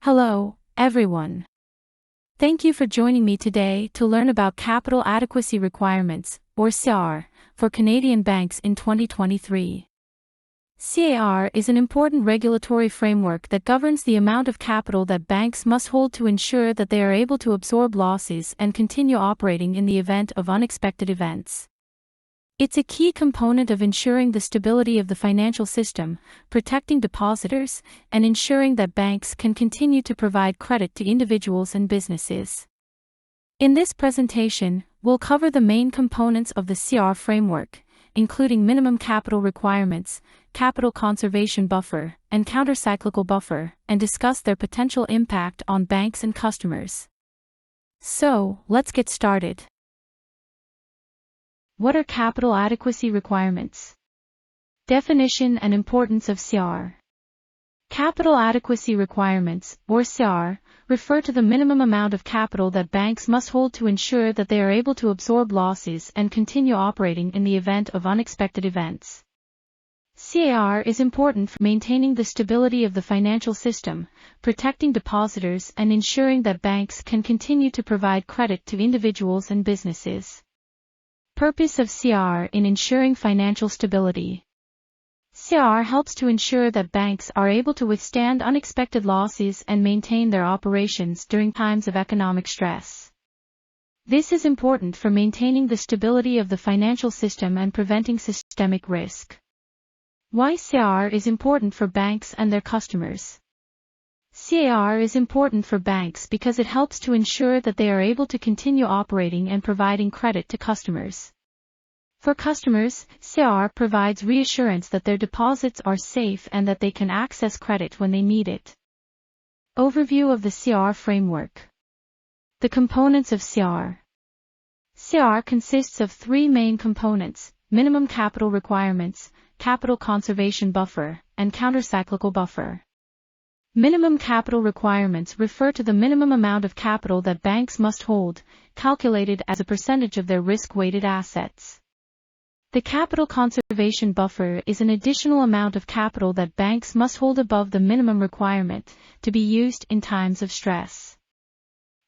Hello, everyone. Thank you for joining me today to learn about capital adequacy requirements, or CAR, for Canadian banks in 2023. CAR is an important regulatory framework that governs the amount of capital that banks must hold to ensure that they are able to absorb losses and continue operating in the event of unexpected events. It's a key component of ensuring the stability of the financial system, protecting depositors, and ensuring that banks can continue to provide credit to individuals and businesses. In this presentation, we'll cover the main components of the CAR framework, including minimum capital requirements, capital conservation buffer, and countercyclical buffer, and discuss their potential impact on banks and customers. So, let's get started. What are capital adequacy requirements? Definition and importance of CAR. Capital adequacy requirements, or CAR, refer to the minimum amount of capital that banks must hold to ensure that they are able to absorb losses and continue operating in the event of unexpected events. CAR is important for maintaining the stability of the financial system, protecting depositors, and ensuring that banks can continue to provide credit to individuals and businesses. Purpose of CAR in ensuring financial stability. CAR helps to ensure that banks are able to withstand unexpected losses and maintain their operations during times of economic stress. This is important for maintaining the stability of the financial system and preventing systemic risk. Why CAR is important for banks and their customers. CAR is important for banks because it helps to ensure that they are able to continue operating and providing credit to customers. For customers, CAR provides reassurance that their deposits are safe and that they can access credit when they need it. Overview of the CAR framework. The components of CAR. CAR consists of three main components: minimum capital requirements, capital conservation buffer, and countercyclical buffer. Minimum capital requirements refer to the minimum amount of capital that banks must hold, calculated as a percentage of their risk-weighted assets. The capital conservation buffer is an additional amount of capital that banks must hold above the minimum requirement, to be used in times of stress.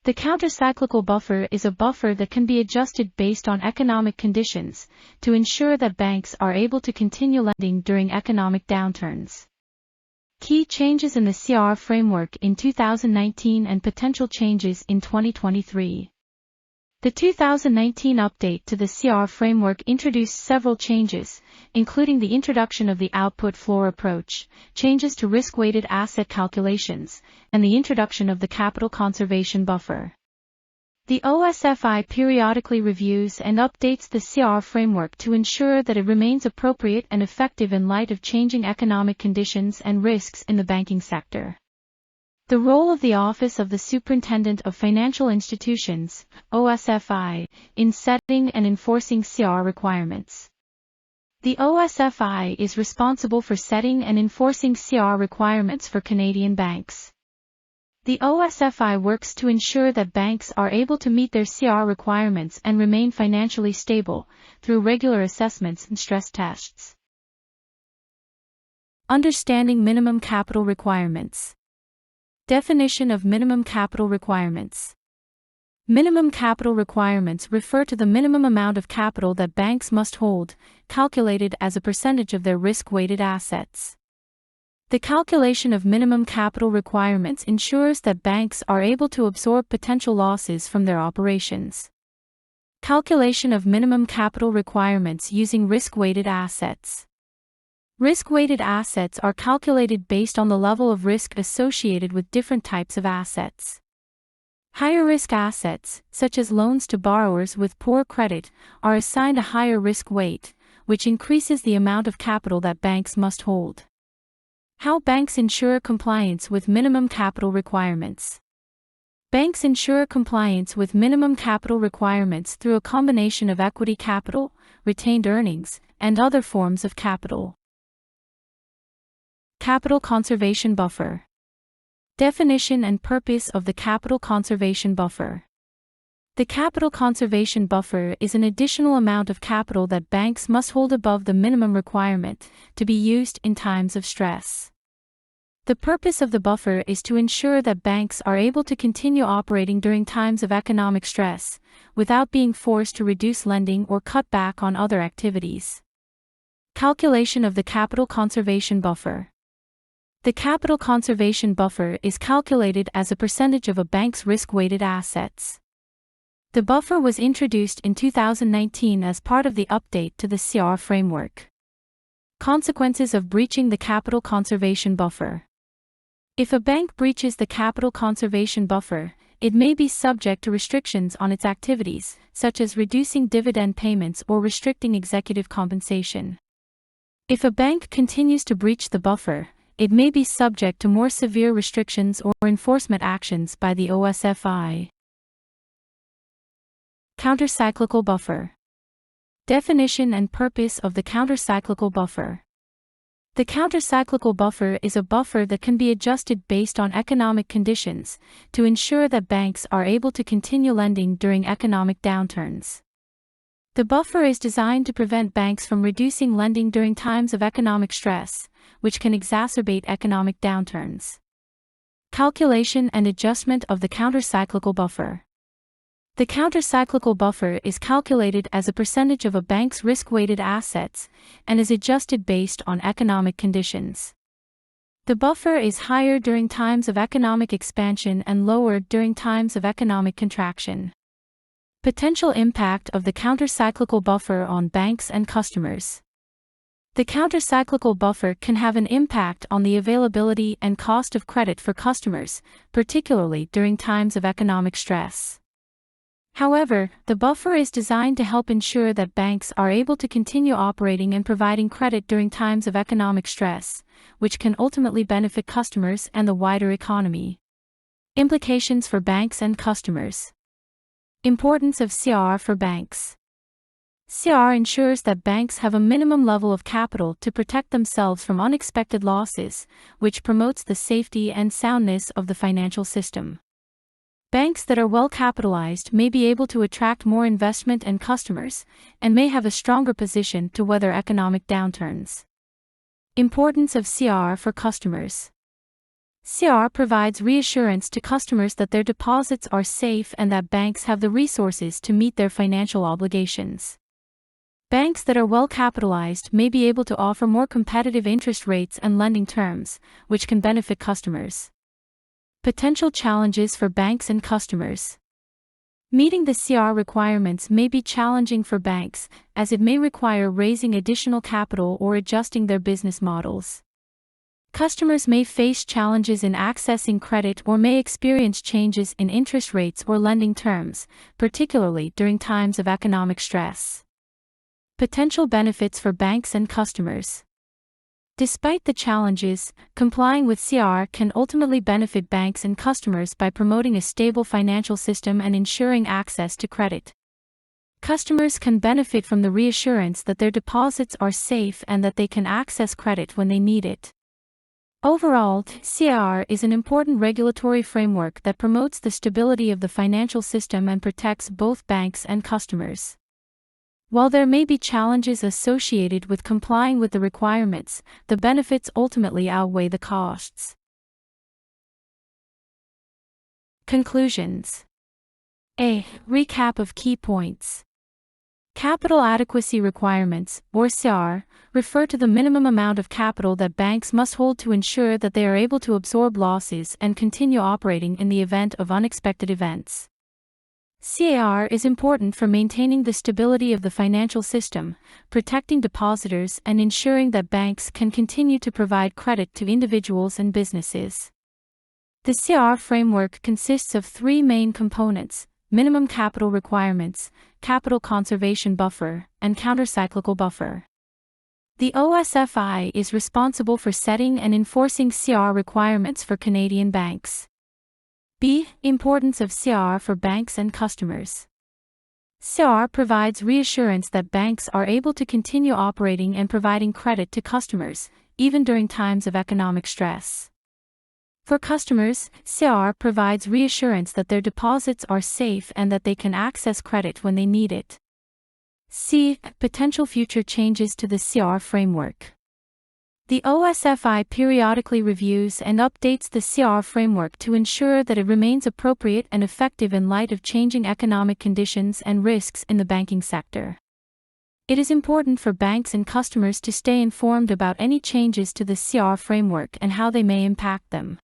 The countercyclical buffer is a buffer that can be adjusted based on economic conditions, to ensure that banks are able to continue lending during economic downturns. Key changes in the CAR framework in 2019 and potential changes in 2023. The 2019 update to the CAR framework introduced several changes, including the introduction of the output floor approach, changes to risk-weighted asset calculations, and the introduction of the capital conservation buffer. The OSFI periodically reviews and updates the CAR framework to ensure that it remains appropriate and effective in light of changing economic conditions and risks in the banking sector. The role of the Office of the Superintendent of Financial Institutions, OSFI, in setting and enforcing CAR requirements. The OSFI is responsible for setting and enforcing CAR requirements for Canadian banks. The OSFI works to ensure that banks are able to meet their CAR requirements and remain financially stable, through regular assessments and stress tests. Understanding minimum capital requirements. Definition of minimum capital requirements. Minimum capital requirements refer to the minimum amount of capital that banks must hold, calculated as a percentage of their risk-weighted assets. The calculation of minimum capital requirements ensures that banks are able to absorb potential losses from their operations. Calculation of minimum capital requirements using risk-weighted assets. Risk-weighted assets are calculated based on the level of risk associated with different types of assets. Higher-risk assets, such as loans to borrowers with poor credit, are assigned a higher risk weight, which increases the amount of capital that banks must hold. How banks ensure compliance with minimum capital requirements. Banks ensure compliance with minimum capital requirements through a combination of equity capital, retained earnings, and other forms of capital. Capital conservation buffer. Definition and purpose of the capital conservation buffer. The capital conservation buffer is an additional amount of capital that banks must hold above the minimum requirement, to be used in times of stress. The purpose of the buffer is to ensure that banks are able to continue operating during times of economic stress, without being forced to reduce lending or cut back on other activities. Calculation of the capital conservation buffer. The capital conservation buffer is calculated as a percentage of a bank's risk-weighted assets. The buffer was introduced in 2019 as part of the update to the CR framework. Consequences of breaching the capital conservation buffer. If a bank breaches the capital conservation buffer, it may be subject to restrictions on its activities, such as reducing dividend payments or restricting executive compensation. If a bank continues to breach the buffer, it may be subject to more severe restrictions or enforcement actions by the OSFI. Countercyclical buffer. Definition and purpose of the countercyclical buffer. The countercyclical buffer is a buffer that can be adjusted based on economic conditions to ensure that banks are able to continue lending during economic downturns. The buffer is designed to prevent banks from reducing lending during times of economic stress, which can exacerbate economic downturns. Calculation and adjustment of the countercyclical buffer. The countercyclical buffer is calculated as a percentage of a bank's risk-weighted assets and is adjusted based on economic conditions. The buffer is higher during times of economic expansion and lower during times of economic contraction. Potential impact of the countercyclical buffer on banks and customers. The countercyclical buffer can have an impact on the availability and cost of credit for customers, particularly during times of economic stress. However, the buffer is designed to help ensure that banks are able to continue operating and providing credit during times of economic stress, which can ultimately benefit customers and the wider economy. Implications for banks and customers. Importance of CR for banks. CR ensures that banks have a minimum level of capital to protect themselves from unexpected losses, which promotes the safety and soundness of the financial system. Banks that are well capitalized may be able to attract more investment and customers, and may have a stronger position to weather economic downturns. Importance of CR for customers. CR provides reassurance to customers that their deposits are safe and that banks have the resources to meet their financial obligations. Banks that are well capitalized may be able to offer more competitive interest rates and lending terms, which can benefit customers. Potential challenges for banks and customers. Meeting the CR requirements may be challenging for banks, as it may require raising additional capital or adjusting their business models. Customers may face challenges in accessing credit or may experience changes in interest rates or lending terms, particularly during times of economic stress. Potential benefits for banks and customers. Despite the challenges, complying with CR can ultimately benefit banks and customers by promoting a stable financial system and ensuring access to credit. Customers can benefit from the reassurance that their deposits are safe and that they can access credit when they need it. Overall, CR is an important regulatory framework that promotes the stability of the financial system and protects both banks and customers. While there may be challenges associated with complying with the requirements, the benefits ultimately outweigh the costs. Conclusions. A. Recap of key points. Capital adequacy requirements, or CR, refer to the minimum amount of capital that banks must hold to ensure that they are able to absorb losses and continue operating in the event of unexpected events. CAR is important for maintaining the stability of the financial system, protecting depositors and ensuring that banks can continue to provide credit to individuals and businesses. The CR framework consists of three main components: minimum capital requirements, capital conservation buffer, and countercyclical buffer. The OSFI is responsible for setting and enforcing CR requirements for Canadian banks. B. Importance of CR for banks and customers. CR provides reassurance that banks are able to continue operating and providing credit to customers, even during times of economic stress. For customers, CR provides reassurance that their deposits are safe and that they can access credit when they need it. C. Potential future changes to the CR framework. The OSFI periodically reviews and updates the CR framework to ensure that it remains appropriate and effective in light of changing economic conditions and risks in the banking sector. It is important for banks and customers to stay informed about any changes to the CR framework and how they may impact them.